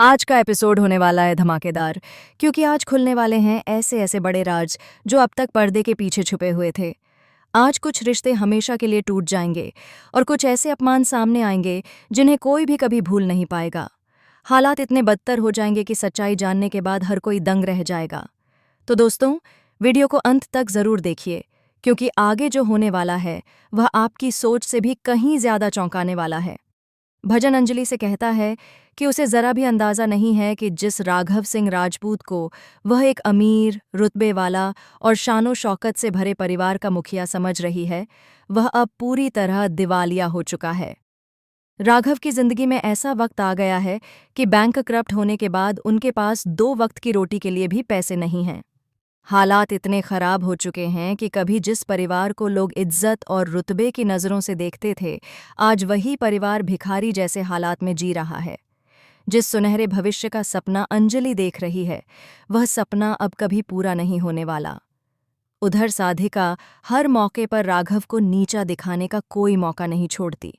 आज का एपिसोड होने वाला है धमाकेदार, क्योंकि आज खुलने वाले हैं ऐसे ऐसे बड़े राज जो अब तक पर्दे के पीछे छुपे हुए थे। आज कुछ रिश्ते हमेशा के लिए टूट जाएंगे और कुछ ऐसे अपमान सामने आएंगे जिन्हें कोई भी कभी भूल नहीं पाएगा। हालात इतने बदतर हो जाएंगे कि सच्चाई जानने के बाद हर कोई दंग रह जाएगा। तो दोस्तों, वीडियो को अंत तक जरूर देखिए, क्योंकि आगे जो होने वाला है वह आपकी सोच से भी कहीं ज्यादा चौंकाने वाला है। भजन अंजलि से कहता है कि उसे जरा भी अंदाजा नहीं है कि जिस राघव सिंह राजपूत को वह एक अमीर, रुतबे वाला और शानो शौकत से भरे परिवार का मुखिया समझ रही है, वह अब पूरी तरह दिवालिया हो चुका है। राघव की जिंदगी में ऐसा वक्त आ गया है कि बैंक करप्ट होने के बाद उनके पास 2 वक्त की रोटी के लिए भी पैसे नहीं हैं। हालात इतने खराब हो चुके हैं कि कभी जिस परिवार को लोग इज्जत और रुतबे की नज़रों से देखते थे, आज वही परिवार भिखारी जैसे हालात में जी रहा है। जिस सुनहरे भविष्य का सपना अंजलि देख रही है, वह सपना अब कभी पूरा नहीं होने वाला। उधर साधिका हर मौके पर राघव को नीचा दिखाने का कोई मौका नहीं छोड़ती।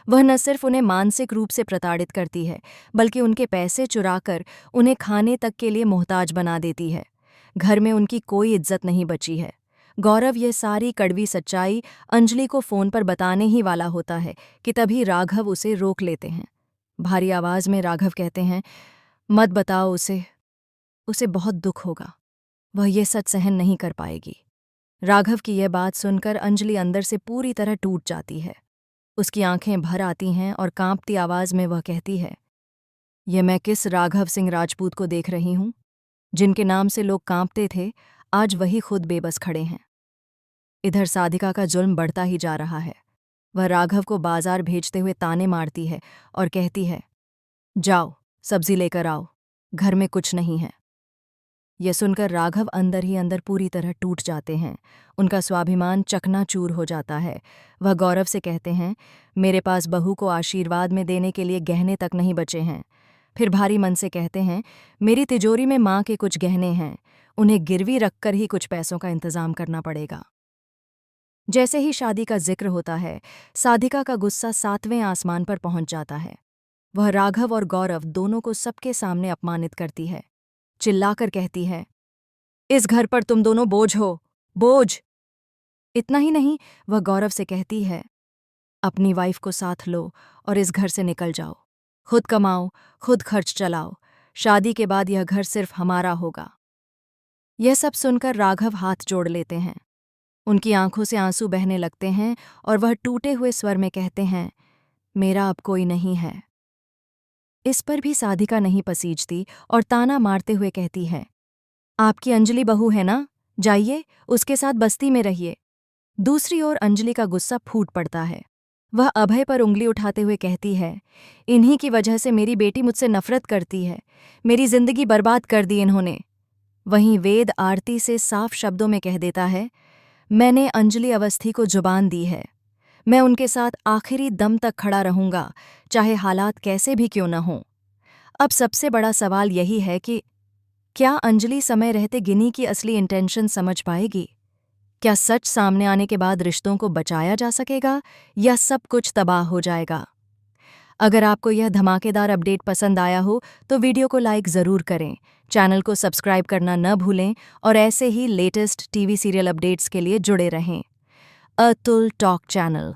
वह न सिर्फ उन्हें मानसिक रूप से प्रताड़ित करती है, बल्कि उनके पैसे चुराकर उन्हें खाने तक के लिए मोहताज बना देती है। घर में उनकी कोई इज्जत नहीं बची है। गौरव ये सारी कड़वी सच्चाई अंजलि को फोन पर बताने ही वाला होता है कि तभी राघव उसे रोक लेते हैं। भारी आवाज में राघव कहते हैं, मत बताओ उसे बहुत दुख होगा, वह ये सच सहन नहीं कर पाएगी। राघव की यह बात सुनकर अंजलि अंदर से पूरी तरह टूट जाती है। उसकी आंखें भर आती हैं और कांपती आवाज में वह कहती है, ये मैं किस राघव सिंह राजपूत को देख रही हूं? जिनके नाम से लोग कांपते थे, आज वही खुद बेबस खड़े हैं। इधर साधिका का जुल्म बढ़ता ही जा रहा है। वह राघव को बाजार भेजते हुए ताने मारती है और कहती है, जाओ सब्जी लेकर आओ, घर में कुछ नहीं है। यह सुनकर राघव अंदर ही अंदर पूरी तरह टूट जाते हैं। उनका स्वाभिमान चकनाचूर हो जाता है। वह गौरव से कहते हैं, मेरे पास बहू को आशीर्वाद में देने के लिए गहने तक नहीं बचे हैं। फिर भारी मन से कहते हैं, मेरी तिजोरी में माँ के कुछ गहने हैं, उन्हें गिरवी रखकर ही कुछ पैसों का इंतजाम करना पड़ेगा। जैसे ही शादी का जिक्र होता है, साधिका का गुस्सा 7वें आसमान पर पहुंच जाता है। वह राघव और गौरव दोनों को सबके सामने अपमानित करती है। चिल्लाकर कहती है, इस घर पर तुम दोनों बोझ हो, बोझ। इतना ही नहीं, वह गौरव से कहती है, अपनी वाइफ को साथ लो और इस घर से निकल जाओ। खुद कमाओ, खुद खर्च चलाओ। शादी के बाद यह घर सिर्फ हमारा होगा। यह सब सुनकर राघव हाथ जोड़ लेते हैं। उनकी आंखों से आंसू बहने लगते हैं और वह टूटे हुए स्वर में कहते हैं, मेरा अब कोई नहीं है। इस पर भी साधिका नहीं पसीजती और ताना मारते हुए कहती है, आपकी अंजलि बहू है ना, जाइए उसके साथ बस्ती में रहिए। दूसरी ओर अंजलि का गुस्सा फूट पड़ता है। वह अभय पर उंगली उठाते हुए कहती है, इन्हीं की वजह से मेरी बेटी मुझसे नफरत करती है, मेरी जिंदगी बर्बाद कर दी इन्होंने। वहीं वेद आरती से साफ शब्दों में कह देता है, मैंने अंजलि अवस्थी को जुबान दी है, मैं उनके साथ आखिरी दम तक खड़ा रहूंगा, चाहे हालात कैसे भी क्यों न हों। अब सबसे बड़ा सवाल यही है कि क्या अंजलि समय रहते गिनी की असली इंटेंशन समझ पाएगी? क्या सच सामने आने के बाद रिश्तों को बचाया जा सकेगा या सब कुछ तबाह हो जाएगा? अगर आपको यह धमाकेदार अपडेट पसंद आया हो तो वीडियो को लाइक ज़रूर करें, चैनल को सब्सक्राइब करना न भूलें और ऐसे ही लेटेस्ट टीवी सीरियल अपडेट्स के लिए जुड़े रहें। Atul talk channel.